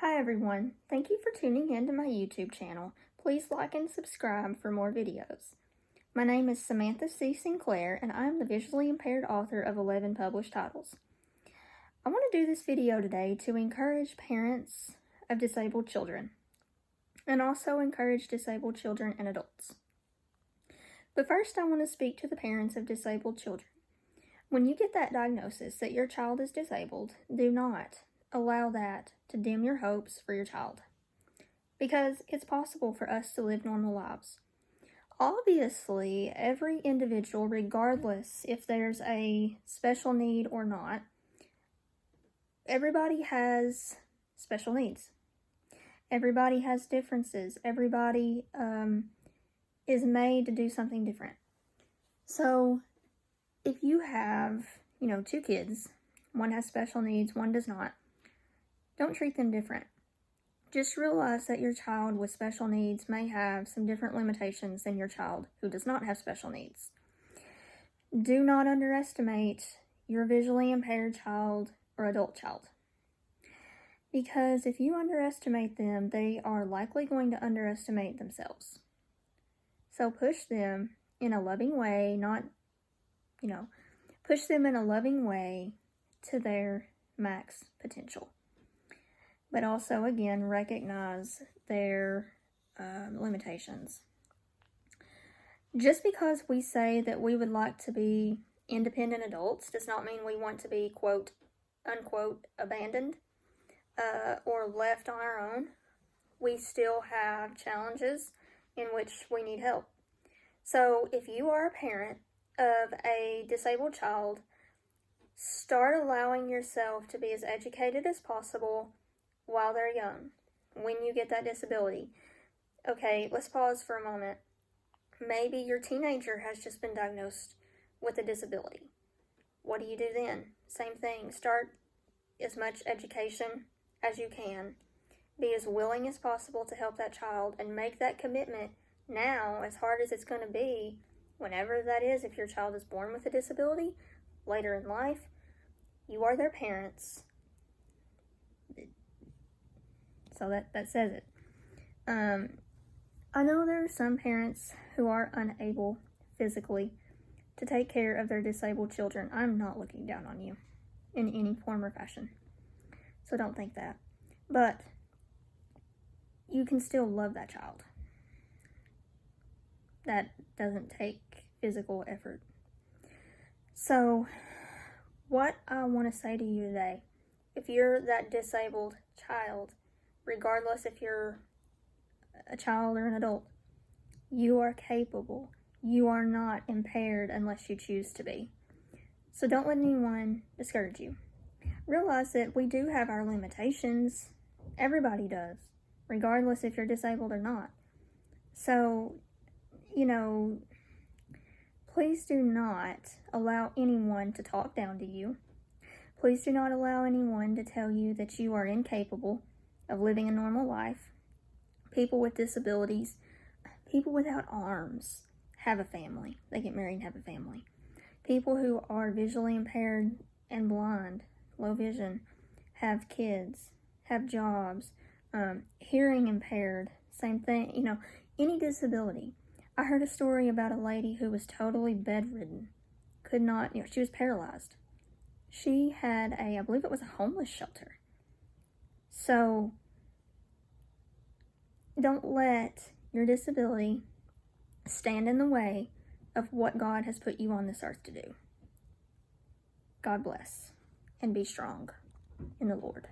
Hi everyone, thank you for tuning in to my YouTube channel. Please like and subscribe for more videos. My name is Samantha C. Sinclair and I am the visually impaired author of 11 published titles. I want to do this video today to encourage parents of disabled children and also encourage disabled children and adults. But first I want to speak to the parents of disabled children. When you get that diagnosis that your child is disabled, do not allow that to dim your hopes for your child, because it's possible for us to live normal lives. Obviously, every individual, regardless if there's a special need or not, everybody has special needs. Everybody has differences. Everybody is made to do something different. So if you have, two kids, one has special needs, one does not, don't treat them different. Just realize that your child with special needs may have some different limitations than your child who does not have special needs. Do not underestimate your visually impaired child or adult child, because if you underestimate them, they are likely going to underestimate themselves. So push them in a loving way, push them in a loving way to their max potential. But also, again, recognize their limitations. Just because we say that we would like to be independent adults does not mean we want to be, quote, unquote, abandoned or left on our own. We still have challenges in which we need help. So if you are a parent of a disabled child, start allowing yourself to be as educated as possible while they're young, when you get that disability. Okay, let's pause for a moment. Maybe your teenager has just been diagnosed with a disability. What do you do then? Same thing. Start as much education as you can. Be as willing as possible to help that child and make that commitment now, as hard as it's going to be, whenever that is. If your child is born with a disability, later in life, you are their parents. So that says it. I know there are some parents who are unable physically to take care of their disabled children. I'm not looking down on you in any form or fashion, so don't think that. But you can still love that child. That doesn't take physical effort. So what I want to say to you today, if you're that disabled child, regardless if you're a child or an adult, you are capable. You are not impaired unless you choose to be. So don't let anyone discourage you. Realize that we do have our limitations. Everybody does, regardless if you're disabled or not. So, please do not allow anyone to talk down to you. Please do not allow anyone to tell you that you are incapable of living a normal life. People with disabilities, people without arms have a family. They get married and have a family. People who are visually impaired and blind, low vision, have kids, have jobs. Hearing impaired, same thing. Any disability. I heard a story about a lady who was totally bedridden. Could not, she was paralyzed. She had I believe it was a homeless shelter. So don't let your disability stand in the way of what God has put you on this earth to do. God bless, and be strong in the Lord.